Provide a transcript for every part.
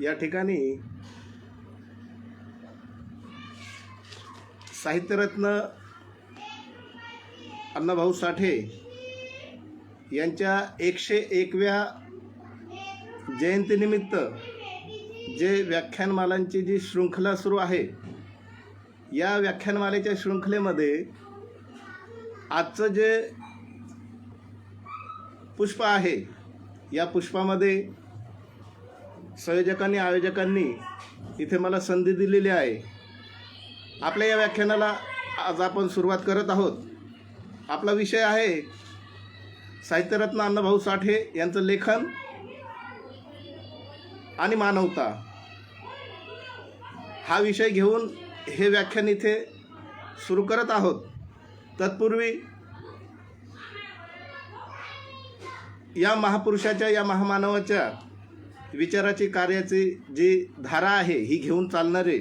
या ठिकाणी साहित्यरत्न अण्णाभाऊ साठे यांच्या 101व्या जयंतीनिमित्त जे व्याख्यानमालांची जी शृंखला सुरू आहे, या व्याख्यानमालेच्या शृंखलेमध्ये आजचं जे पुष्प आहे, या पुष्पामध्ये संयोजकांनी आयोजकांनी इथे मला संधी दिलेली आहे. आपल्या या व्याख्यानाला आज आपण सुरुवात करत आहोत. आपला विषय आहे साहित्यरत्न अण्णाभाऊ साठे यांचं लेखन आणि मानवता. हा विषय घेऊन हे व्याख्यान इथे सुरू करत आहोत. तत्पूर्वी या महापुरुषाच्या, या महामानवाच्या विचाराची, कार्याची जी धारा आहे ही घेऊन चालणारे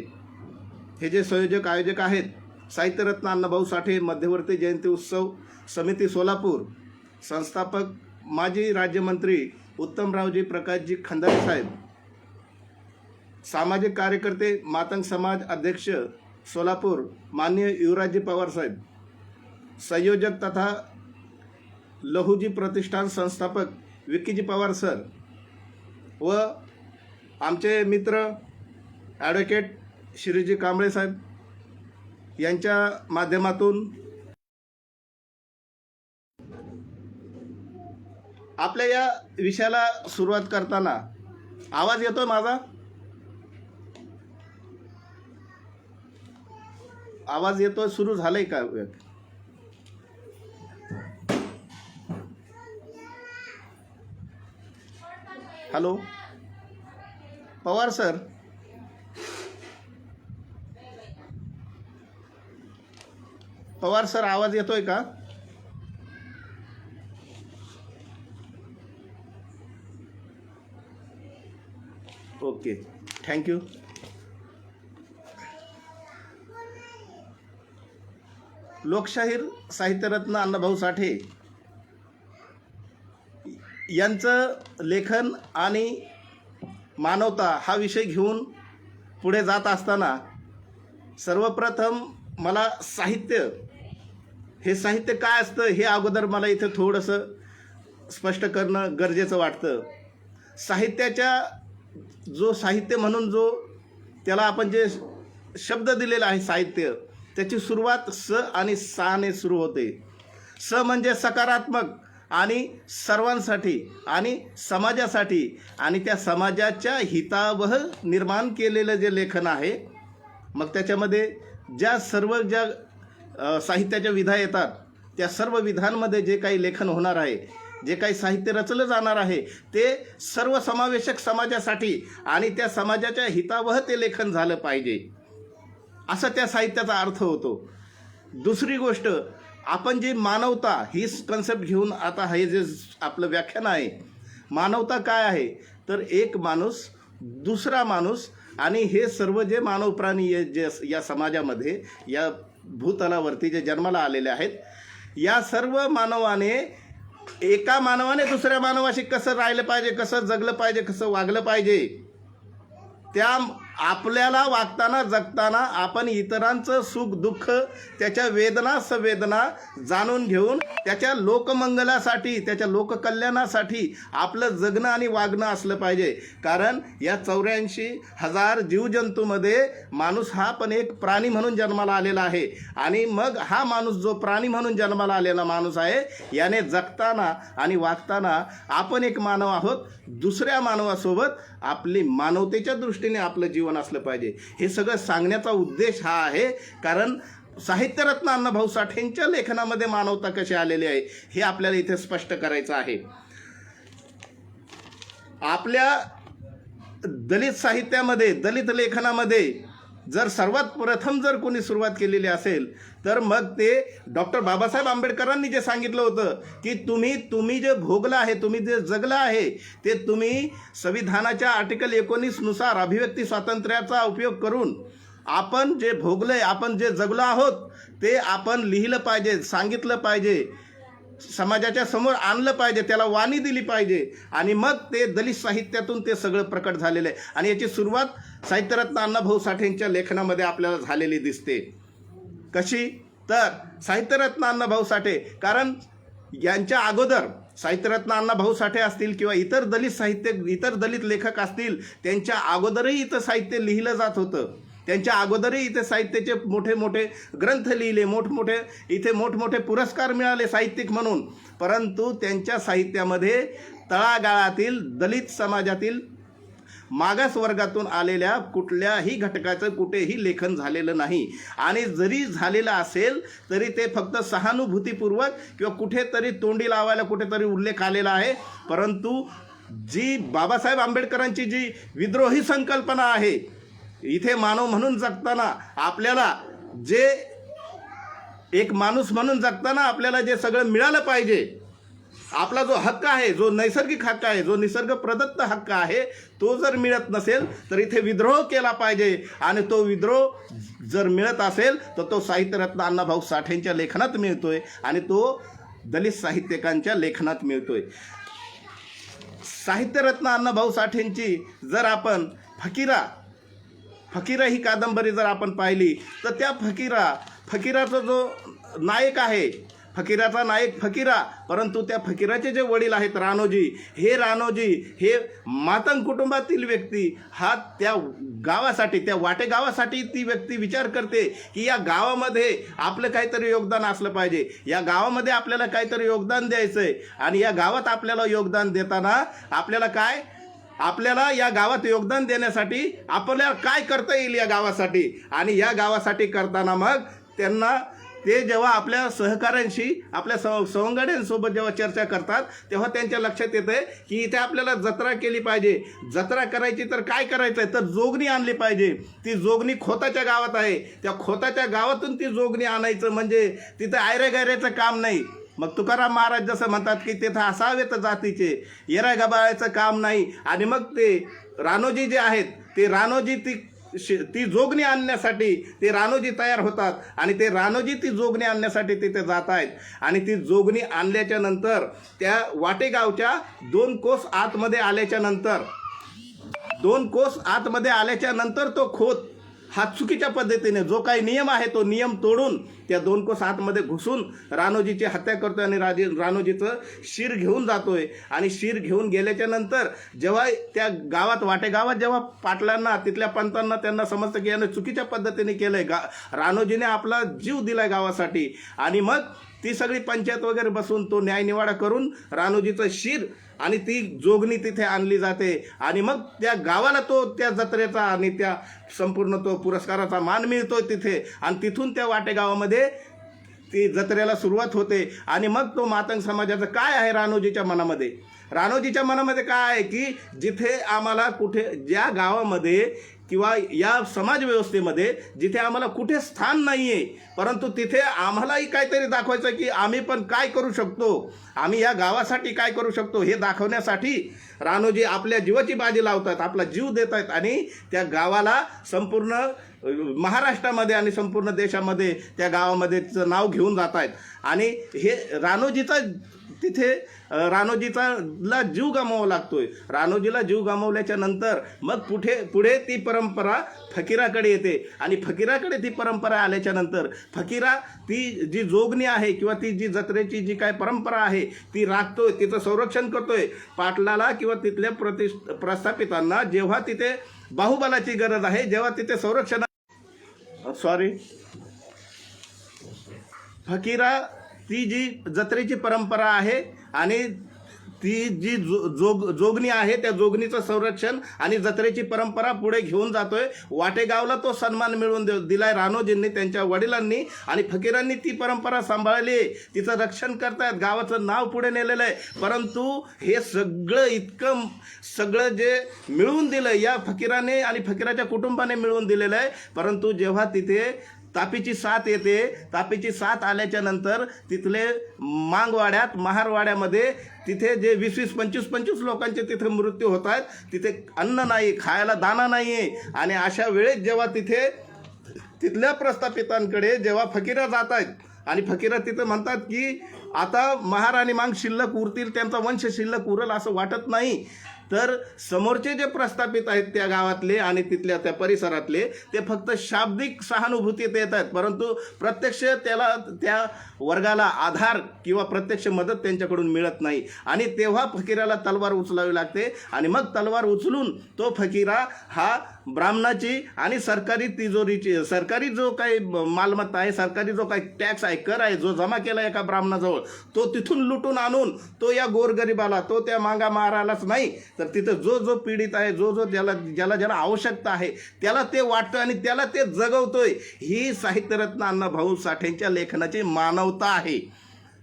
हे जे संयोजक आयोजक आहेत, साहित्यरत्न अण्णाभाऊ साठे मध्यवर्ती जयंती उत्सव समिती सोलापूर, संस्थापक माजी राज्यमंत्री उत्तमरावजी प्रकाशजी खंदारे साहेब, सामाजिक कार्यकर्ते मातंग समाज अध्यक्ष सोलापूर माननीय युवराजजी पवार साहेब, संयोजक तथा लहुजी प्रतिष्ठान संस्थापक विकीजी पवार सर व आमचे मित्र ॲडव्होकेट श्रीजी कांबळे साहेब यांच्या माध्यमातून आपल्या या विषयाला सुरुवात करताना आवाज येतोय माझा? आवाज येतोय? सुरू झालंय का? Hello Pawar sir, Pawar sir आवाज येतोय का? Okay, thank you. लोकशाहीर साहित्यरत्न अण्णाभाऊ साठे यांचं लेखन आणि मानवता हा विषय घेऊन पुढे जात असताना सर्वप्रथम मला साहित्य, हे साहित्य काय असतं हे अगोदर मला इथं थोडंसं स्पष्ट करणं गरजेचं वाटतं. साहित्याच्या जो साहित्य म्हणून जो त्याला आपण जे शब्द दिलेला आहे साहित्य, त्याची सुरुवात स आणि साने सुरू होते. स म्हणजे सकारात्मक आणि सर्वांसाठी आणि समाजासाठी आणि त्या समाजाच्या हितावह निर्माण केलेलं जे लेखन आहे, मग त्याच्यामध्ये ज्या सर्व साहित्याच्या विधा येतात, त्या सर्व विधांमध्ये जे काही लेखन होणार आहे, जे काही साहित्य रचलं जाणार आहे, ते सर्वसमावेशक समाजासाठी आणि त्या समाजाच्या हितावह ते लेखन झालं पाहिजे, असा त्या साहित्याचा अर्थ होतो. दुसरी गोष्ट, आपण जी मानवता ही कन्सेप्ट घेऊन आता हे जे आपलं व्याख्यान आहे, मानवता काय आहे तर एक माणूस, दुसरा माणूस आणि हे सर्व जे मानव प्राणी जे या समाजामध्ये, या भूतलावरती जे जन्माला आलेले आहेत, या सर्व मानवाने, एका मानवाने दुसऱ्या मानवाशी कसं राहिलं पाहिजे, कसं जगलं पाहिजे, कसं वागलं पाहिजे, त्या आपल्याला वागताना जगताना आपण इतरांचं सुख दुःख, त्याच्या वेदना संवेदना जाणून घेऊन त्याच्या लोकमंगलासाठी, त्याच्या लोककल्याणासाठी आपलं जगणं आणि वागणं असलं पाहिजे. कारण या 84,000 जीवजंतूमध्ये माणूस हा पण एक प्राणी म्हणून जन्माला आलेला आहे. आणि मग हा माणूस, जो प्राणी म्हणून जन्माला आलेला माणूस आहे, याने जगताना आणि वागताना आपण एक मानव आहोत. दुसऱ्या मानवासोबत आपली मानवतेच्या दृष्टीने आपलं जीवन असलं पाहिजे. हे सगळं सांगण्याचा उद्देश हा आहे. कारण साहित्यरत्न अण्णाभाऊ साठेंच्या लेखनामध्ये मानवता कशी आलेली आहे हे आपल्याला इथे स्पष्ट करायचं आहे. आपल्या दलित साहित्यामध्ये, दलित लेखनामध्ये जर सर्वात प्रथम जर कोणी सुरुवात केलेली असेल तर मग ते डॉक्टर बाबासाहेब आंबेडकरांनी जे सांगितलं होतं की तुम्ही जे भोगलं आहे, तुम्ही जे जगलं आहे, ते तुम्ही संविधानाच्या आर्टिकल 19 नुसार अभिव्यक्ती स्वातंत्र्याचा उपयोग करून आपण जे भोगलंय, आपण जे जगलो आहोत ते आपण लिहिलं पाहिजे, सांगितलं पाहिजे. समाजाच्या समोर आणलं पाहिजे, त्याला वाणी दिली पाहिजे आणि मग ते दलित साहित्यातून ते सगळं प्रकट झालेलं आहे. आणि याची सुरुवात साहित्यरत्न अण्णाभाऊ साठेंच्या लेखनामध्ये आपल्याला झालेली दिसते. कशी तर साहित्यरत्न अण्णाभाऊ साठे, कारण यांच्या अगोदर साहित्यरत्न अण्णाभाऊ साठे असतील किंवा इतर दलित लेखक असतील, त्यांच्या अगोदरही इथं साहित्य लिहिलं जात होतं. त्यांच्या अगोदरही इथे साहित्याचे मोठे मोठे ग्रंथ लिहिले, मोठमोठे पुरस्कार मिळाले साहित्यिक म्हणून. परंतु त्यांच्या साहित्यामध्ये तळागाळातील दलित समाजातील मागास वर्गातून आलेल्या कुठल्याही घटकाचं कुठेही लेखन झालेलं नाही. आणि जरी झालेलं असेल तरी ते फक्त सहानुभूतीपूर्वक किंवा कुठेतरी तोंडी लावायला कुठेतरी उल्लेख आलेला आहे. परंतु जी बाबासाहेब आंबेडकरांची जी विद्रोही संकल्पना आहे, इथे मानव म्हणून जगताना आपल्याला जे एक माणूस म्हणून जगताना आपल्याला जे सगळं मिळालं पाहिजे, आपला जो हक्क आहे, जो नैसर्गिक हक्क आहे, जो निसर्ग प्रदत्त हक्क आहे, तो जर मिळत नसेल तर इथे विद्रोह केला पाहिजे. आणि तो विद्रोह जर मिळत असेल तर तो साहित्यरत्न अण्णाभाऊ साठेंच्या लेखनात मिळतोय आणि तो दलित साहित्यिकांच्या लेखनात मिळतोय. साहित्यरत्न अण्णाभाऊ साठेंची जर आपण फकीरा ही कादंबरी जर आपण पाहिली तर त्या फकीराचा जो नायक आहे, फकीराचा नायक फकीरा, परंतु त्या फकीराचे जे वडील आहेत रानोजी हे मातंग कुटुंबातील व्यक्ती, हा त्या गावासाठी, त्या वाटे गावासाठी ती व्यक्ती विचार करते की या गावामध्ये आपलं काहीतरी योगदान असलं पाहिजे, या गावामध्ये आपल्याला काहीतरी योगदान द्यायचं आहे. आणि या गावात आपल्याला योगदान देताना आपल्याला या गावात योगदान देण्यासाठी आपल्याला काय करता येईल या गावासाठी. आणि या गावासाठी करताना मग ते जेव्हा आपल्या सहकाऱ्यांशी, आपल्या सवंगड्यांसोबत जेव्हा चर्चा करतात तेव्हा त्यांच्या लक्षात येतं की इथे आपल्याला जत्रा केली पाहिजे. जत्रा करायची तर काय करायचं आहे तर जोगणी आणली पाहिजे. ती जोगणी खोताच्या गावात आहे, त्या खोताच्या गावातून ती जोगणी आणायचं म्हणजे तिथं आयऱ्या-गैऱ्याचं काम नाही. मग तुकाराम महाराज जसं म्हणतात की तिथं असावेत जातीचे, येरा गबाळाचं काम नाही. आणि मग ते रानोजी जे आहेत, ते रानोजी ती जोगणी आणण्यासाठी ते रानोजी तयार होतात आणि ते रानोजी ती जोगणी आणण्यासाठी तिथे जात आहेत. आणि ती जोगणी आणल्याच्या नंतर त्या वाटेगावच्या 2 कोस आतमध्ये आल्याच्या नंतर तो खोत हा चुकीच्या पद्धतीने जो काही नियम आहे तो नियम तोडून त्या 2 कोस आतमध्ये घुसून रानोजीची हत्या करतोय आणि रानोजीचं शिर घेऊन जातोय. आणि शिर घेऊन गेल्याच्या नंतर जेव्हा त्या वाटेगावात जेव्हा पाटलांना, तिथल्या पंतांना त्यांना समजतं की यानं चुकीच्या पद्धतीने केलंय, रानोजीने आपला जीव दिलाय गावासाठी. आणि मग ती सगळी पंचायत वगैरे बसून तो न्यायनिवाडा करून रानोजीचं शिर आणि ती जोगणी तिथे आणली जाते. आणि मग त्या गावाला तो त्या जत्रेचा आणि त्या संपूर्ण तो पुरस्काराचा मान मिळतोय तिथे. आणि तिथून त्या वाटेगावामध्ये ती जत्रेला सुरुवात होते. आणि मग तो मातंग समाजाचं काय आहे रानोजीच्या मनामध्ये काय आहे की जिथे आम्हाला ज्या गावामध्ये किंवा या समाज व्यवस्थेमध्ये जिथे आम्हाला कुठे स्थान नाही आहे, परंतु तिथे आम्हालाही काहीतरी दाखवायचं की आम्ही पण काय करू शकतो, आम्ही या गावासाठी काय करू शकतो हे दाखवण्यासाठी रानोजी आपल्या जीवाची बाजी लावतात, आपला जीव देत आहेत. आणि त्या गावाला संपूर्ण महाराष्ट्रामध्ये आणि संपूर्ण देशामध्ये त्या गावामध्येचं नाव घेऊन जात आहेत. आणि हे रानोजीला जीव गमावा लागतोय. रानोजीला जीव गमावल्याच्या नंतर मग पुढे ती परंपरा फकीराकडे येते. आणि फकीराकडे ती परंपरा आल्याच्या नंतर फकीरा ती जी जोगणी आहे किंवा ती जी जत्रेची जी काय परंपरा आहे ती राखतोय, तिचं संरक्षण करतोय. पाटलाला किंवा तिथल्या प्रस्थापितांना जेव्हा तिथे बाहुबलाची गरज आहे, जेव्हा तिथे फकीरा ती जी जत्रेची परंपरा आहे आणि ती जी जोगणी आहे त्या जोगणीचं संरक्षण आणि जत्रेची परंपरा पुढे घेऊन जातोय. वाटेगावला तो सन्मान मिळवून दिलाय रानोजींनी, त्यांच्या वडिलांनी. आणि फकीरांनी ती परंपरा सांभाळली, तिचं रक्षण करतायत, गावाचं नाव पुढे नेलेलं आहे. परंतु हे सगळं जे मिळवून दिलं या फकीराने आणि फकीराच्या कुटुंबाने मिळवून दिलेलं आहे. परंतु जेव्हा तिथे तापीची साथ येते, तापीची साथ आल्याच्या नंतर तिथले मांगवाड्यात, महारवाड्यामध्ये तिथे जे 20-20, 25-25 लोकांचे तिथे मृत्यू होत आहेत, तिथे अन्न नाही, खायला दाना नाही आहे. आणि अशा वेळेस जेव्हा तिथल्या प्रस्थापितांकडे जेव्हा फकीरा जात आहेत आणि फकीरा तिथं म्हणतात की आता महार आणि मांग शिल्लक उरतील, त्यांचा वंश शिल्लक उरल असं वाटत नाही. तर समोरचे जे प्रस्थापित आहेत त्या गावातले आणि तिथल्या त्या परिसरातले, ते फक्त शाब्दिक सहानुभूतीत येत आहेत, परंतु प्रत्यक्ष त्याला त्या वर्गाला आधार किंवा प्रत्यक्ष मदत त्यांच्याकडून मिळत नाही. आणि तेव्हा फकीराला तलवार उचलावी लागते आणि मग तलवार उचलून तो फकीरा हा ब्राह्मणाची आणि सरकारी तिजोरीची, सरकारी जो काही मालमत्ता आहे, सरकारी जो काही टॅक्स आहे, कर आहे, जो जमा केला एका ब्राह्मणाजवळ, तो तिथून लुटून आणून तो या गोरगरिबाला, तो त्या मांगा मारायलाच नाही, तर तिथं जो जो पीडित आहे, जो जो ज्याला आवश्यकता आहे त्याला ते वाटतं आणि त्याला ते जगवतोय. ही साहित्यरत्न अण्णाभाऊ साठेंच्या लेखनाची मानवता आहे.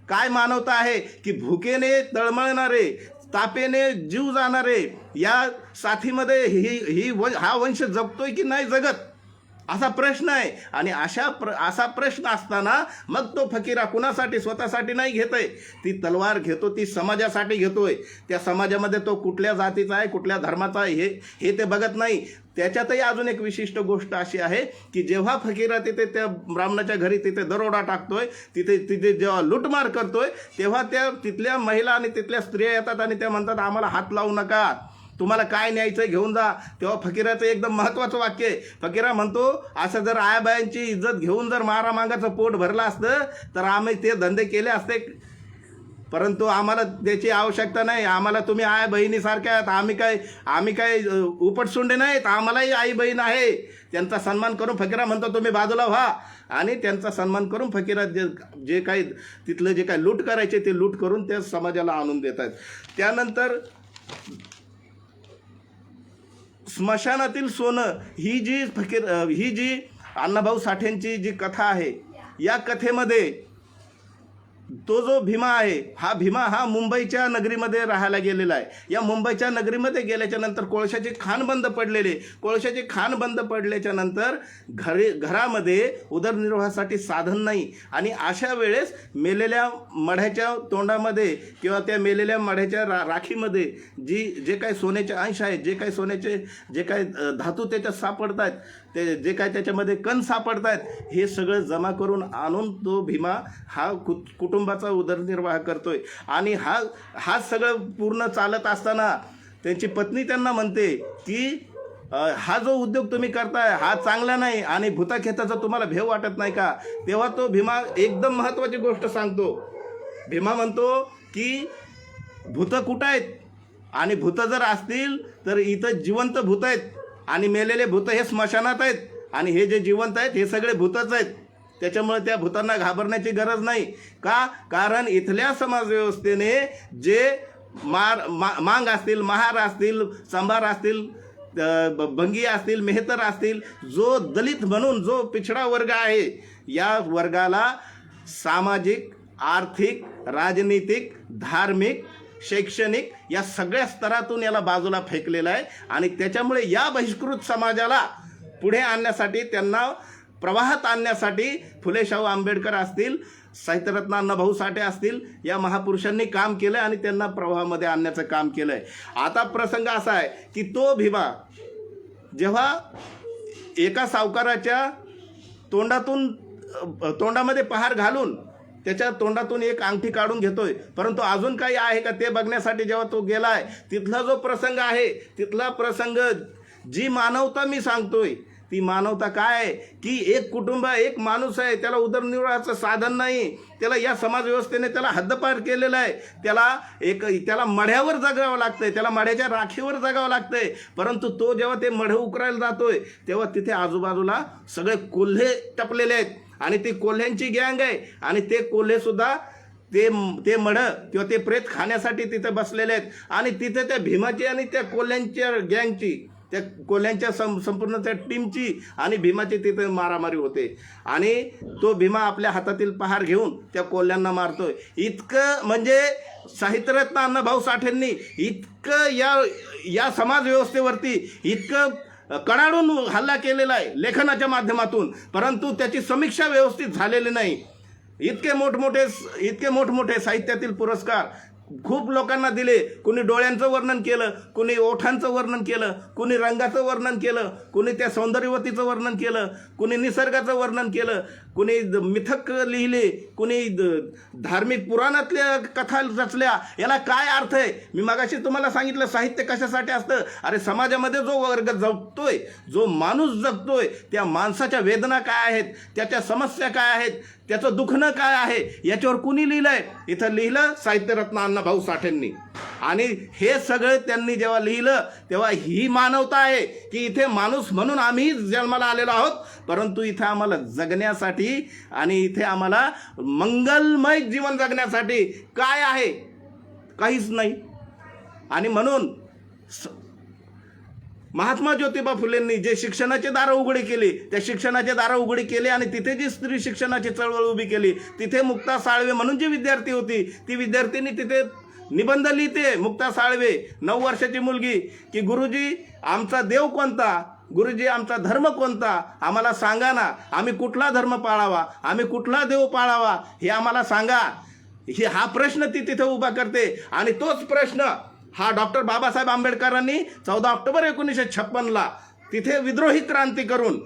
काय मानवता आहे की भुकेने तळमळणारे, तापेने जीव जाणारे या साथीमध्ये हा वंश जगतोय की नाही जगत असा प्रश्न आहे. आणि असा प्रश्न असताना मग तो फकीरा कुणासाठी, स्वतःसाठी नाही घेतोय, ती तलवार घेतो, ती समाजासाठी घेतोय. त्या समाजामध्ये तो कुठल्या जातीचा आहे, कुठल्या धर्माचा आहे हे ते बघत नाही. त्याच्यातही अजून एक विशिष्ट गोष्ट अशी आहे की जेव्हा फकीरा तिथे त्या ब्राह्मणाच्या घरी तिथे दरोडा टाकतोय, तिथे जेव्हा लुटमार करतोय, तेव्हा त्या तिथल्या महिला आणि तिथल्या स्त्रिया येतात आणि त्या म्हणतात आम्हाला हात लावू नका, तुम्हाला काय न्यायचं घेऊन जा. तेव्हा फकीराचं एकदम महत्त्वाचं वाक्य आहे. फकीरा म्हणतो असं जर आयाबायांची इज्जत घेऊन जर मारामागाचं पोट भरलं असतं तर आम्ही ते धंदे केले असते, परंतु आम्हाला त्याची आवश्यकता नाही. आम्हाला तुम्ही आई बहिणीसारख्या आहात, आम्ही काय उपटसुंडे नाहीत, आम्हालाही आई बहीण आहे. त्यांचा सन्मान करून फकीरा म्हणतो तुम्ही बाजूला व्हा, आणि त्यांचा सन्मान करून फकीरा जे काही तिथलं जे काही लूट करायचे ते लूट करून त्या समाजाला आणून देतात. त्यानंतर स्मशानातील सोनं ही जी अण्णाभाऊ साठेंची जी कथा आहे, या कथेमध्ये तो जो भीमा आहे, हा भीमा हा मुंबईच्या नगरीमध्ये राहायला गेलेला आहे. या मुंबईच्या नगरीमध्ये गेल्याच्या नंतर कोळशाचे खाण बंद पडलेले, कोळशाचे खाण बंद पडल्याच्या नंतर घरामध्ये उदरनिर्वाहासाठी साधन नाही. आणि अशा वेळेस मेलेल्या मढ्याच्या तोंडामध्ये किंवा त्या मेलेल्या मढ्याच्या राखीमध्ये जे काही सोन्याचे अंश आहेत, जे काही धातू त्याच्यात सापडत आहेत, ते जे काय त्याच्यामध्ये कण सापडत आहेत, हे सगळं जमा करून आणून तो भीमा हा कुटुंबाचा उदरनिर्वाह करतोय. आणि हा सगळं पूर्ण चालत असताना त्यांची पत्नी त्यांना म्हणते की हा जो उद्योग तुम्ही करताय हा चांगला नाही आणि भूताखेताचा तुम्हाला भेव वाटत नाही का. तेव्हा तो भीमा एकदम महत्त्वाची गोष्ट सांगतो. भीमा म्हणतो की भूतं कुठं आहेत, आणि भूतं जर असतील तर इथं जिवंत भूत आहेत, आणि मेलेले भूत हे स्मशानात आहेत, आणि हे जे जिवंत आहेत हे सगळे भूतच आहेत. त्याच्यामुळे त्या भूतांना घाबरण्याची गरज नाही. का? कारण इथल्या समाजव्यवस्थेने जे मांग असतील, महार असतील, सांभार असतील, भंगी असतील, मेहतर असतील, जो दलित म्हणून जो पिछडा वर्ग आहे, या वर्गाला सामाजिक, आर्थिक, राजनीतिक, धार्मिक, शैक्षणिक या सगळ्या स्तरातून याला बाजूला फेकलेलं आहे. आणि त्याच्यामुळे या बहिष्कृत समाजाला पुढे आणण्यासाठी, त्यांना प्रवाहात आणण्यासाठी फुले शाहू आंबेडकर असतील, साहित्यरत्न अण्णाभाऊ साठे असतील, या महापुरुषांनी काम केलं आणि त्यांना प्रवाहामध्ये आणण्याचं काम केलं आहे. आता प्रसंग असा आहे की तो भीमा जेव्हा एका सावकाराच्या तोंडामध्ये पहार घालून त्याच्या तोंडातून एक अंगठी काढून घेतोय, परंतु अजून काही आहे का ते बघण्यासाठी जेव्हा तो गेलाय, तिथला जो प्रसंग आहे, तिथला प्रसंग, जी मानवता मी सांगतोय, ती मानवता काय आहे की एक कुटुंब, एक माणूस आहे, त्याला उदरनिर्वाहाचं साधन नाही, त्याला या समाजव्यवस्थेने त्याला हद्दपार केलेलं आहे, त्याला मढ्यावर जगावं लागतंय, त्याला मढ्याच्या राखीवर जगावं लागतंय. परंतु तो जेव्हा ते मढे उकरायला जातोय तेव्हा तिथे आजूबाजूला सगळे कोल्हे टपलेले आहेत, आणि ती कोल्ह्यांची गँग आहे, आणि ते कोल्हेसुद्धा ते मढं किंवा ते प्रेत खाण्यासाठी तिथे बसलेले आहेत. आणि तिथे त्या भीमाची आणि त्या कोल्ह्यांच्या गँगची, त्या कोल्ह्यांच्या संपूर्ण त्या टीमची आणि भीमाची तिथे मारामारी होते. आणि तो भीमा आपल्या हातातील पहार घेऊन त्या कोल्ह्यांना मारतोय. इतकं म्हणजे साहित्यरत्न अण्णाभाऊ साठेंनी इतकं या समाजव्यवस्थेवरती इतकं कडाडून हल्ला केलेला आहे लेखनाच्या माध्यमातून, परंतु त्याची समीक्षा व्यवस्थित झालेली नाही. इतके मोठमोठे साहित्यातील पुरस्कार खूप लोकांना दिले. कुणी डोळ्यांचं वर्णन केलं, कुणी ओठांचं वर्णन केलं, कुणी रंगाचं वर्णन केलं, कुणी त्या सौंदर्यवतीचं वर्णन केलं, कुणी निसर्गाचं वर्णन केलं. कुणी मिथक लिहिले, कुणी धार्मिक पुराणातल्या कथा रचल्या. याला काय अर्थ आहे? मी मगाशी तुम्हाला सांगितलं साहित्य कशासाठी असतं. अरे समाजामध्ये जो वर्ग जगतोय, जो माणूस जगतोय, त्या माणसाच्या वेदना काय आहेत, त्याच्या समस्या काय आहेत, त्याचं दुखणं काय आहे, याच्यावर कुणी लिहिलंय? इथं लिहिलं साहित्यरत्न अण्णाभाऊ साठेंनी. आणि हे सगळं त्यांनी जेव्हा लिहिलं तेव्हा ही मानवता आहे की इथे माणूस म्हणून आम्ही जन्माला आलेलो आहोत, परंतु इथे आम्हाला जगण्यासाठी आणि इथे आम्हाला मंगलमय जीवन जगण्यासाठी काय आहे? काहीच नाही. आणि म्हणून महात्मा ज्योतिबा फुलेंनी जे शिक्षणाचे दारं उघडी केली, त्या शिक्षणाचे दारं उघडी केली आणि तिथे जी स्त्री शिक्षणाची चळवळ उभी केली, तिथे मुक्ता साळवे म्हणून जी विद्यार्थी होती, ती विद्यार्थिनी तिथे निबंध लिहिते. मुक्ता साळवे 9 वर्षाची मुलगी, की गुरुजी आमचा देव कोणता, गुरुजी आमचा धर्म कोणता, आम्हाला सांगा ना, आम्ही कुठला धर्म पाळावा, आम्ही कुठला देव पाळावा, हे आम्हाला सांगा. हा प्रश्न ती तिथे उभा करते. आणि तोच प्रश्न हा डॉक्टर बाबासाहेब आंबेडकरांनी 14 ऑक्टोबर 1956ला तिथे विद्रोही क्रांती करून,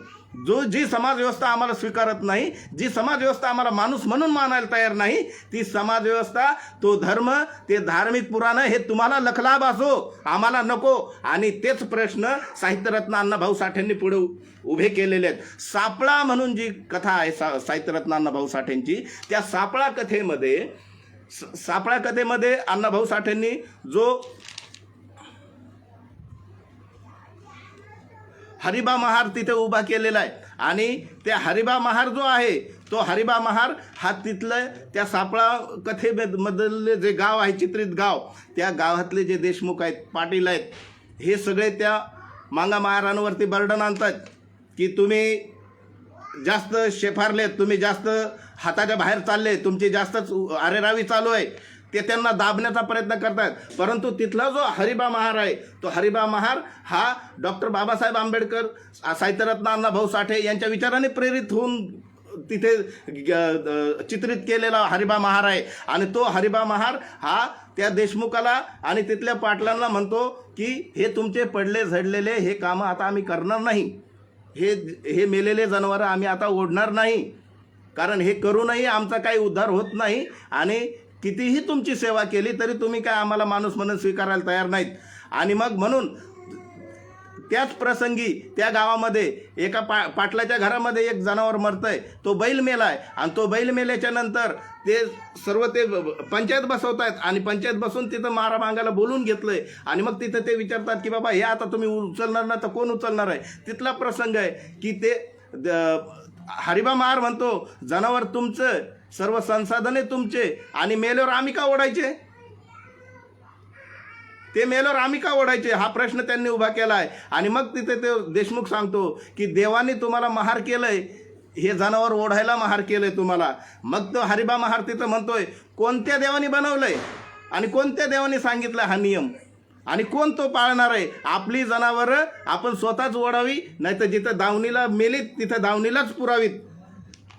जी समाजव्यवस्था आम्हाला स्वीकारत नाही, जी समाजव्यवस्था आम्हाला माणूस म्हणून मानायला तयार नाही, ती समाजव्यवस्था, तो धर्म, ते धार्मिक पुराणं हे तुम्हाला लखलाभ असो, आम्हाला नको. आणि तेच प्रश्न साहित्यरत्न अण्णाभाऊ साठेंनी पुढे उभे केलेले आहेत. सापळा म्हणून जी कथा आहे साहित्यरत्न अण्णाभाऊ साठेंची, त्या सापळा कथेमध्ये अण्णाभाऊ साठेंनी जो हरिबा महार तिथे उभा केलेला आहे. आणि त्या हरिबा महार जो आहे, तो हरिबा महार हा तिथलं त्या सापळा कथेमधले जे गाव आहे, चित्रित गाव, त्या गावातले जे देशमुख आहेत, पाटील आहेत, हे सगळे त्या मांगा महारांवरती बर्डन आणतात की तुम्ही जास्त शेफारलेत, तुम्ही जास्त हाताच्या बाहेर चालले, तुमची जास्तच अरेरावी चालू आहे, ते त्यांना दाबण्याचा प्रयत्न करतात. परंतु तिथला जो हरिबा महार आहे, तो हरिबा महार हा डॉक्टर बाबासाहेब आंबेडकर, साहित्यरत्न अण्णाभाऊ साठे यांच्या विचाराने प्रेरित होऊन तिथे चित्रित केलेला हरिबा महार आहे. आणि तो हरिबा महार हा त्या देशमुखाला आणि तिथल्या पाटलांना म्हणतो की हे तुमचे पडले झडलेले हे कामं आता आम्ही करणार नाही, हे मेलेले जनावरं आम्ही आता ओढणार नाही, कारण हे करूनही आमचा काही उद्धार होत नाही आणि कितीही तुमची सेवा केली तरी तुम्ही काय आम्हाला माणूस म्हणून स्वीकारायला तयार नाहीत. आणि मग म्हणून त्याच प्रसंगी त्या गावामध्ये एका पाटलाच्या घरामध्ये एक जनावर मरतंय, तो बैल मेला आहे. आणि तो बैल मेल्याच्या नंतर ते सर्व ते पंचायत बसवत आहेत आणि पंचायत बसून तिथं मारा मागायला बोलून घेतलंय. आणि मग तिथं ते विचारतात की बाबा हे आता तुम्ही उचलणार ना, तर कोण उचलणार आहे? तिथला प्रसंग आहे की ते हरिबा महार म्हणतो जनावर तुमचं, सर्व संसाधने तुमचे, आणि मेल्यावर आम्ही का ओढायचे, ते मेल्यावर आम्ही का ओढायचे, हा प्रश्न त्यांनी उभा केला आहे. आणि मग तिथे ते देशमुख सांगतो की देवाने तुम्हाला महार केलंय, हे जनावर ओढायला महार केलंय तुम्हाला. मग तो हरिबा महार तिथं म्हणतोय कोणत्या देवाने बनवलंय आणि कोणत्या देवाने सांगितलं हा नियम, आणि कोण तो पाळणार आहे? आपली जनावरं आपण स्वतःच ओढावी, नाही तर जिथं दावणीला मेलीत तिथं दावणीलाच पुरावीत.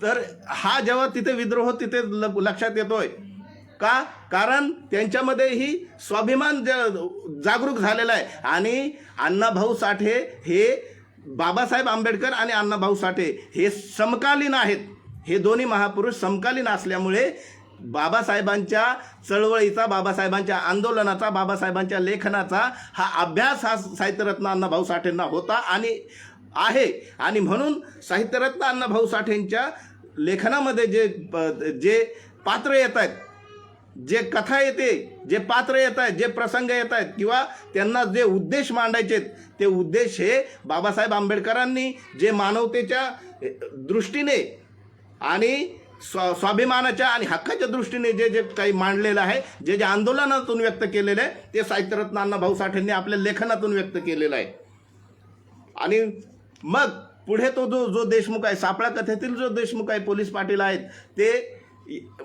तर हा जेव्हा तिथे विद्रोह तिथे लक्षात येतोय का, कारण त्यांच्यामध्येही स्वाभिमान जागरूक झालेला आहे. आणि अण्णाभाऊ साठे हे बाबासाहेब आंबेडकर आणि अण्णाभाऊ साठे हे समकालीन आहेत. हे दोन्ही महापुरुष समकालीन असल्यामुळे बाबासाहेबांच्या चळवळीचा, बाबासाहेबांच्या आंदोलनाचा, बाबासाहेबांच्या लेखनाचा हा अभ्यास हा साहित्यरत्न अण्णाभाऊ साठेंना होता आणि आहे. आणि म्हणून साहित्यरत्न अण्णाभाऊ साठेंच्या लेखनामध्ये जे पात्र येत आहेत, जे कथा येते, जे पात्र येत आहेत, जे प्रसंग येत आहेत, किंवा त्यांना जे उद्देश मांडायचे ते उद्देश हे बाबासाहेब आंबेडकरांनी जे मानवतेच्या दृष्टीने आणि स्वाभिमानाच्या आणि हक्काच्या दृष्टीने जे काही मांडलेलं आहे, जे आंदोलनातून व्यक्त केलेलं आहे, ते साहित्यरत्न अण्णाभाऊ साठेंनी आपल्या लेखनातून व्यक्त केलेलं आहे. आणि मग पुढे तो जो देशमुख आहे, सापळा कथेतील जो देशमुख आहे, पोलीस पाटील आहेत, ते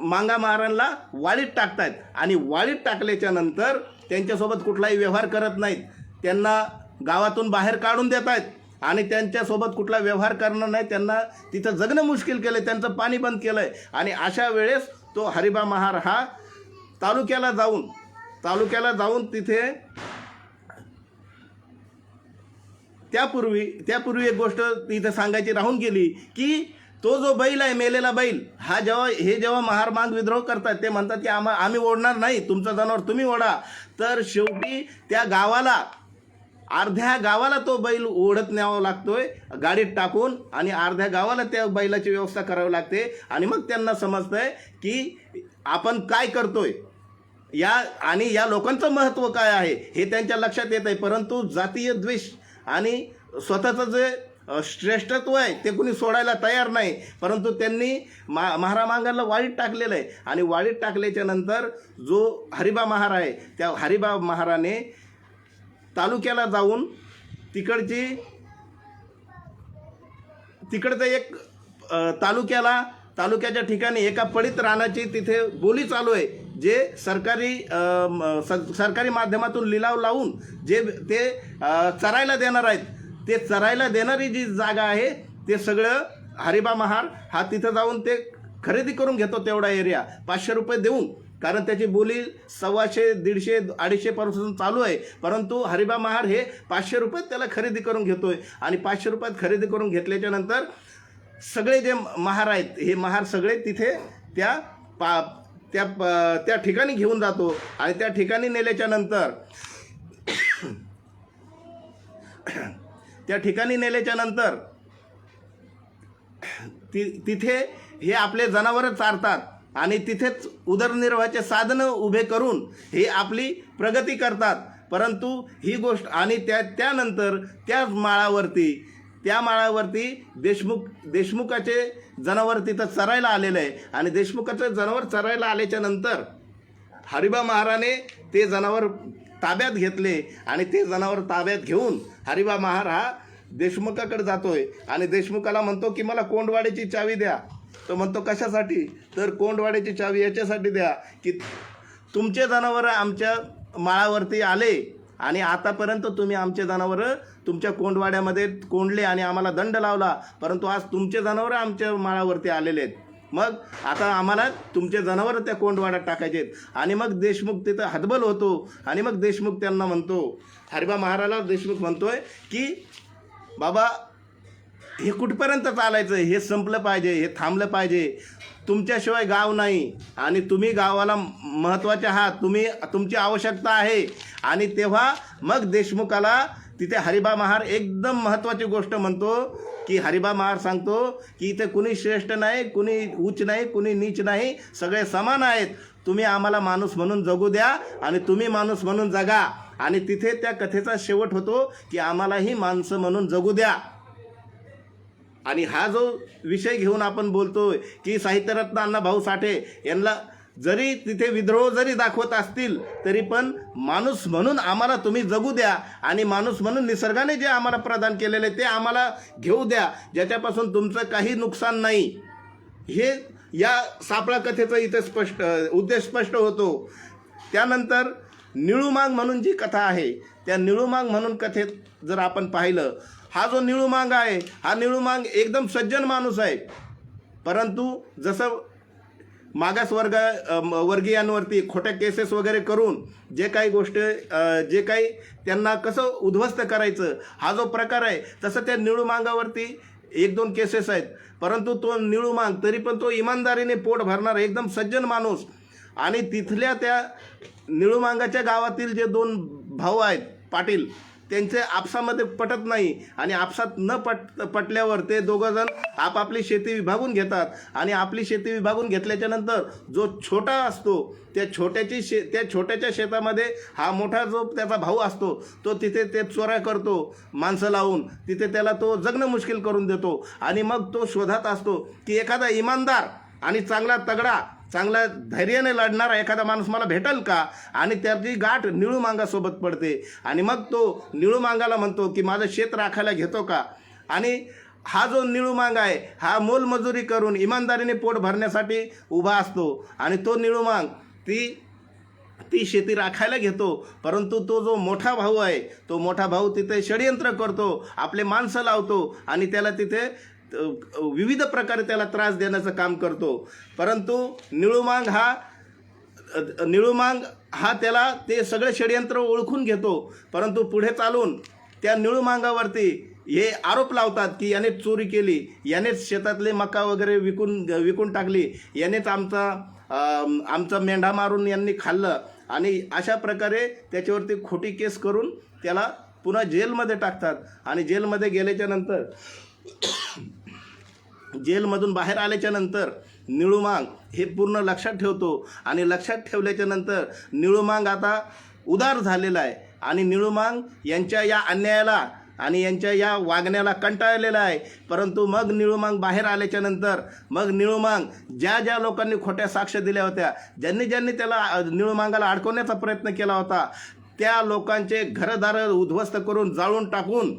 मांगा महारांना वाळीत टाकतायत. आणि वाळीत टाकल्याच्या नंतर त्यांच्यासोबत कुठलाही व्यवहार करत नाहीत, त्यांना गावातून बाहेर काढून देत आहेत आणि त्यांच्यासोबत कुठला व्यवहार करणार नाही, त्यांना तिथं जगणं मुश्किल केलं आहे, त्यांचं पाणी बंद केलं आहे. आणि अशा वेळेस तो हरिबा महार हा तालुक्याला जाऊन तिथे त्यापूर्वी एक गोष्ट इथं सांगायची राहून गेली की तो जो बैल आहे, मेलेला बैल, हा जेव्हा महार मांग विद्रोह करतात, ते म्हणतात की आम्ही ओढणार नाही, तुमचं जनावर तुम्ही ओढा. तर शेवटी त्या गावाला, अर्ध्या गावाला तो बैल ओढत न्यावा लागतोय गाडीत टाकून, आणि अर्ध्या गावाला त्या बैलाची व्यवस्था करावी लागते. आणि मग त्यांना समजतंय की आपण काय करतोय, या लोकांचं महत्त्व काय आहे हे त्यांच्या लक्षात येत आहे. परंतु जातीय द्वेष आणि स्वतःचं जे श्रेष्ठत्व आहे ते कुणी सोडायला तयार नाही. परंतु त्यांनी महारा मांगाला वाळीत टाकलेलं आहे. आणि वाळीत टाकल्याच्या नंतर जो हरिबा महार आहे, त्या हरिबा महाराने तालुक्याला जाऊन तिकडचं एक तालुक्याच्या ठिकाणी एका पडित रानाची तिथे बोली चालू आहे, जे सरकारी माध्यमातून लिलाव लावून जे ते चरायला देणार आहेत, ते चरायला देणारी जी जागा आहे ते सगळं हरिबा महार हा तिथं जाऊन ते खरेदी करून घेतो, तेवढा एरिया 500 रुपये देऊन. कारण त्याची बोली 125, 150, 250 पासून चालू आहे. परंतु हरिबा महार हे 500 रुपयात त्याला खरेदी करून घेतोय. आणि 500 रुपयात खरेदी करून घेतल्याच्या नंतर सगळे जे महार आहेत, हे महार सगळे तिथे त्या ठिकाणी घेऊन जातो. आणि त्या ठिकाणी नेल्याच्या नंतर तिथे हे आपले जनावरं चारतात आणि तिथेच उदरनिर्वाहाचे साधनं उभे करून हे आपली प्रगती करतात. परंतु ही गोष्ट, आणि त्यानंतर त्या माळावरती देशमुखाचे जनावर तिथं चरायला आलेलं आहे. आणि देशमुखाचं जनावर चरायला आल्याच्या नंतर हरिबा महाराने ते जनावर ताब्यात घेतले. आणि ते जनावर ताब्यात घेऊन हरिबा महार हा देशमुखाकडे जातोय आणि देशमुखाला म्हणतो की मला कोंडवाडीची चावी द्या. तो म्हणतो कशासाठी? तर कोंडवाडीची चावी याच्यासाठी द्या की तुमचे जनावरं आमच्या माळावरती आले आणि आतापर्यंत तुम्ही आमचे जनावरं तुमच्या कोंडवाड्यामध्ये कोंडले आणि आम्हाला दंड लावला, परंतु आज तुमचे जनावरं आमच्या माळावरती आलेले आहेत. मग आता आम्हाला तुमचे जनावरं त्या कोंडवाड्यात टाकायचे आहेत. आणि मग देशमुख तिथं हतबल होतो. आणि मग देशमुख त्यांना म्हणतो, हरिबा महाराला देशमुख म्हणतोय की बाबा हे कुठपर्यंत चालायचं, हे संपलं पाहिजे, हे थांबलं पाहिजे. तुमच्याशिवाय गाव नाही आणि तुम्ही गावाला महत्त्वाचे आहात, तुमची आवश्यकता आहे. आणि तेव्हा मग देशमुखाला तिथे हरिबा महार एकदम महत्त्वाची गोष्ट म्हणतो की हरिबा महार सांगतो की इथे कुणी श्रेष्ठ नाही, कुणी उच्च नाही, कुणी नीच नाही, सगळे समान आहेत. तुम्ही आम्हाला माणूस म्हणून जगू द्या आणि तुम्ही माणूस म्हणून जगा. आणि तिथे त्या कथेचा शेवट होतो की आम्हालाही माणसं म्हणून जगू द्या. आणि हा जो विषय घेऊन आपण बोलतोय की साहित्यरत्न अण्णाभाऊ साठे यांना जरी तिथे विद्रोह जरी दाखवत असतील तरी पण माणूस म्हणून आम्हाला तुम्ही जगू द्या आणि माणूस म्हणून निसर्गाने जे आम्हाला प्रदान केलेले ते आम्हाला घेऊ द्या, ज्याच्यापासून तुमचं काही नुकसान नाही. हे या सापळा कथेचा इथे उद्देश स्पष्ट होतो. त्यानंतर निळूमांग म्हणून जी कथा आहे, त्या निळूमांग म्हणून कथेत जर आपण पाहिलं, हा जो निळूमांग आहे, हा निळूमांग एकदम सज्जन माणूस आहे. परंतु जसं वर्गीयांवरती खोट्या केसेस वगैरे करून जे काही त्यांना कसं उद्ध्वस्त करायचं हा जो प्रकार आहे, तसं त्या निळूमांगावरती 1-2 केसेस आहेत. परंतु तो निळूमांग तरी पण तो इमानदारीने पोट भरणारा एकदम सज्जन माणूस. आणि तिथल्या त्या निळूमांगाच्या गावातील जे 2 भाऊ आहेत पाटील, त्यांचे आपसामध्ये पटत नाही. आणि आपसात न पटल्यावर ते दोघंजण आपापली शेती विभागून घेतात. आणि आपली शेती विभागून घेतल्याच्या नंतर जो छोटा असतो त्या छोट्याच्या शेतामध्ये हा मोठा जो त्याचा भाऊ असतो तो तिथे ते चोऱ्या करतो माणसं लावून, तिथे त्याला तो जगणं मुश्किल करून देतो. आणि मग तो शोधात असतो की एखादा इमानदार आणि चांगला धैर्याने लढणारा एखादा माणूस मला भेटेल का. आणि त्याची गाठ निळूमांगासोबत पडते. आणि मग तो निळूमांगाला म्हणतो की माझं शेत राखायला घेतो का. आणि हा जो निळूमांग आहे हा मोलमजुरी करून इमानदारीने पोट भरण्यासाठी उभा असतो. आणि तो निळूमांग ती शेती राखायला घेतो. परंतु तो जो मोठा भाऊ आहे, तो मोठा भाऊ तिथे षडयंत्र करतो, आपले माणसं लावतो आणि त्याला तिथे विविध प्रकारे त्याला त्रास देण्याचं काम करतो. परंतु निळूमांग हा त्याला ते सगळे षडयंत्र ओळखून घेतो. परंतु पुढे चालून त्या निळूमांगावरती हे आरोप लावतात की याने चोरी केली, यानेच शेतातले मका वगैरे विकून टाकली, यानेच आमचा मेंढा मारून यांनी खाल्लं, आणि अशा प्रकारे त्याच्यावरती खोटी केस करून त्याला पुन्हा जेलमध्ये टाकतात. आणि जेलमध्ये गेल्याच्या नंतर जेलमधून बाहेर आल्याच्या नंतर निळूमांग हे पूर्ण लक्षात ठेवतो, आणि लक्षात ठेवल्याच्या नंतर निळूमांग आता उदार झालेला आहे, आणि निळूमांग यांच्या या अन्यायाला आणि यांच्या या वागण्याला कंटाळलेला आहे. परंतु मग निळूमांग बाहेर आल्याच्या नंतर मग निळूमांग ज्या लोकांनी खोट्या साक्ष दिल्या होत्या, ज्यांनी त्याला निळूमांगाला अडकवण्याचा प्रयत्न केला होता, त्या लोकांचे घरदार उद्ध्वस्त करून जाळून टाकून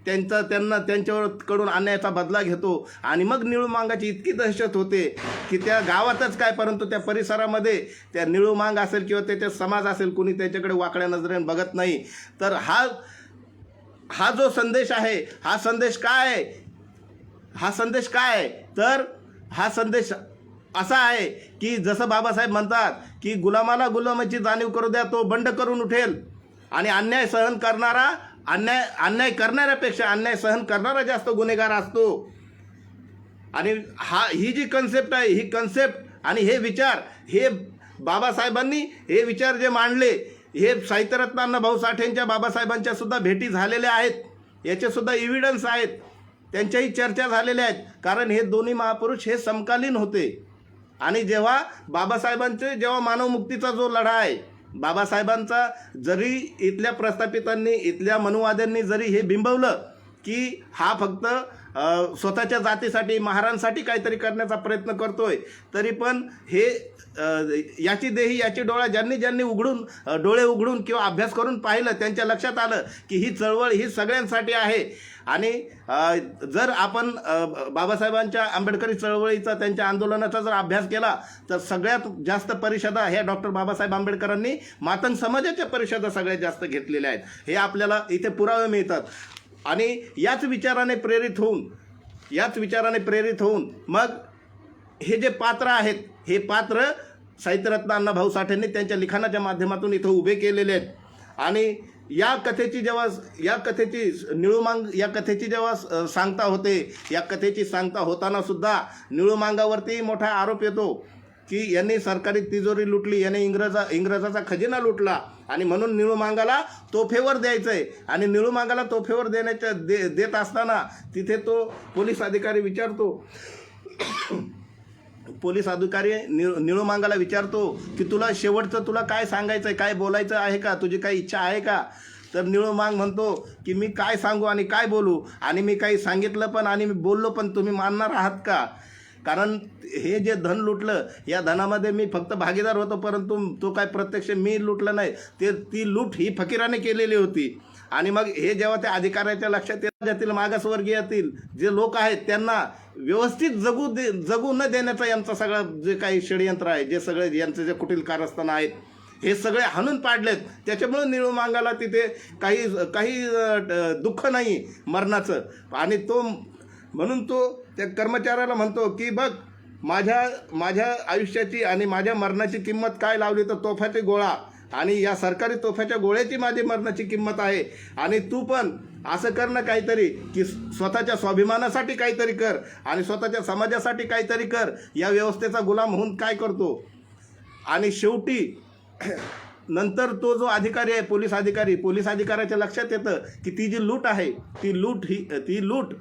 त्यांच्याकडून अन्यायाचा बदला घेतो. आणि मग निळूमांगाची इतकी दहशत होते की त्या गावातच काय, परंतु त्या परिसरामध्ये त्या निळूमांग असेल किंवा त्याचा समाज असेल, कोणी त्याच्याकडे वाकड्या नजरेने बघत नाही. तर हा जो संदेश आहे, हा संदेश काय आहे? तर हा संदेश असा आहे की जसं बाबासाहेब म्हणतात की गुलामाला गुलामाची जाणीव करू द्या, तो बंड करून उठेल. आणि अन्याय करणाऱ्यापेक्षा अन्याय सहन करणारा जास्त गुन्हेगार असतो. आणि ही जी कन्सेप्ट आहे, ही कन्सेप्ट आणि हे विचार, हे बाबासाहेबांनी हे विचार जे मांडले, हे साहित्यरत्न अण्णाभाऊ साठेंच्या बाबासाहेबांच्या सुद्धा भेटी झालेल्या आहेत, याचे सुद्धा एव्हिडन्स आहेत, त्यांच्याही चर्चा झालेल्या आहेत. कारण हे दोन्ही महापुरुष हे समकालीन होते. आणि जेव्हा मानवमुक्तीचा जो लढा आहे, बाबासाहेबांचा जरी इथल्या प्रस्थापितांनी, इथल्या मनुवाद्यांनी जरी हे बिंबवलं की हा फक्त स्वतःच्या जातीसाठी, महारांसाठी काहीतरी करण्याचा प्रयत्न करतोय, तरी पण हे याची देही याची डोळा ज्यांनी डोळे उघडून किंवा अभ्यास करून पाहिलं, त्यांच्या लक्षात आलं की ही चळवळ ही सगळ्यांसाठी आहे. आणि जर आपण बाबासाहेबांच्या आंबेडकरी चळवळीचा, त्यांच्या आंदोलनाचा जर अभ्यास केला तर सगळ्यात जास्त परिषदा ह्या डॉक्टर बाबासाहेब आंबेडकरांनी मातंग समाजाच्या परिषदा सगळ्यात जास्त घेतलेल्या आहेत, हे आपल्याला इथे पुरावे मिळतात. आणि याच विचाराने प्रेरित होऊन मग हे जे पात्र आहेत, हे पात्र साहित्यरत्न अण्णाभाऊ साठेंनी त्यांच्या लिखाणाच्या माध्यमातून इथं उभे केलेले आहेत. आणि या कथेची निळूमांग या कथेची जेव्हा सांगता होते, या कथेची सांगता होताना सुद्धा निळूमांगावरती मोठा आरोप येतो की यांनी सरकारी तिजोरी लुटली, याने इंग्रजाचा खजिना लुटला, आणि म्हणून निळूमांगाला तोफेवर द्यायचं आहे. आणि निळूमांगाला तोफेवर देत असताना तिथे तो पोलीस अधिकारी निळूमांगाला विचारतो की तुला काय सांगायचं आहे, काय बोलायचं आहे का, तुझी काही इच्छा आहे का? तर निळूमांग म्हणतो की मी काय सांगू आणि काय बोलू, आणि मी काही सांगितलं पण आणि मी बोललो पण, तुम्ही मानणार आहात का? कारण हे जे धन लुटलं, या धनामध्ये मी फक्त भागीदार होतो, परंतु तो काय प्रत्यक्ष मी लुटलं नाही, ती लूट ही फकीराने केलेली होती. आणि मग हे जेव्हा त्या अधिकाऱ्याच्या लक्षात येतील, मागासवर्गीयातील जे लोक आहेत त्यांना व्यवस्थित जगू न देण्याचा यांचा सगळं जे काही षडयंत्र आहे, जे सगळे यांचे जे कुटील कारस्थानं आहेत, हे सगळे हाणून पाडलेत. त्याच्यामुळे निळूमांगाला तिथे काही दुःख नाही मरणाचं. आणि म्हणून तो त्या कर्मचाऱ्याला म्हणतो की बघ, माझ्या आयुष्याची आणि माझ्या मरणाची किंमत काय लावली तर तोफाचे गोळा, आणि या सरकारी तोफ्याच्या गोळ्याची माझी मरणाची किंमत आहे. आणि तू पण असं कर ना काहीतरी, की स्वतःच्या स्वाभिमानासाठी काहीतरी कर आणि स्वतःच्या समाजासाठी काहीतरी कर. या व्यवस्थेचा गुलाम होऊन काय करतो? आणि शेवटी नंतर तो जो अधिकारी आहे, पोलीस अधिकाऱ्याच्या लक्षात येतं की ती जी लूट आहे, ती लूट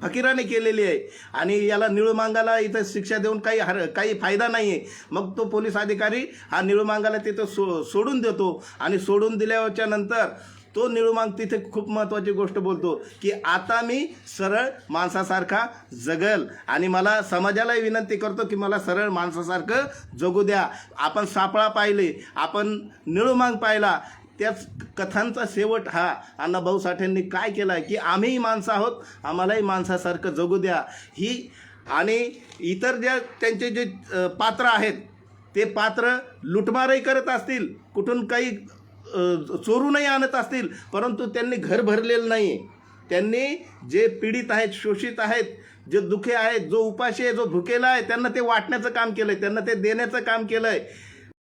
फकीराने केलेली आहे, आणि याला निळूमांगाला इथं शिक्षा देऊन काही फायदा नाही आहे. मग तो पोलीस अधिकारी हा निळूमांगाला तिथं सोडून देतो. आणि सोडून दिल्याच्या नंतर तो निळूमांग तिथे खूप महत्त्वाची गोष्ट बोलतो की आता मी सरळ माणसासारखा जगल, आणि मला समाजालाही विनंती करतो की मला सरळ माणसासारखं जगू द्या. आपण सापळा पाहिले, आपण निळूमांग पाहिला, त्याच कथांचा शेवट हा अण्णाभाऊ साठेंनी काय केला आहे की आम्हीही माणसं आहोत, आम्हालाही माणसासारखं जगू द्या. आणि इतर त्यांचे जे पात्र आहेत, ते पात्र लुटमारही करत असतील, कुठून काही चोरूनही आणत असतील, परंतु त्यांनी घर भरलेलं नाही. त्यांनी जे पीडित आहेत, शोषित आहेत, जे दुःखे आहेत, जो उपाशी आहे, जो भुकेला आहे, त्यांना ते वाटण्याचं काम केलं आहे, त्यांना ते देण्याचं काम केलं आहे.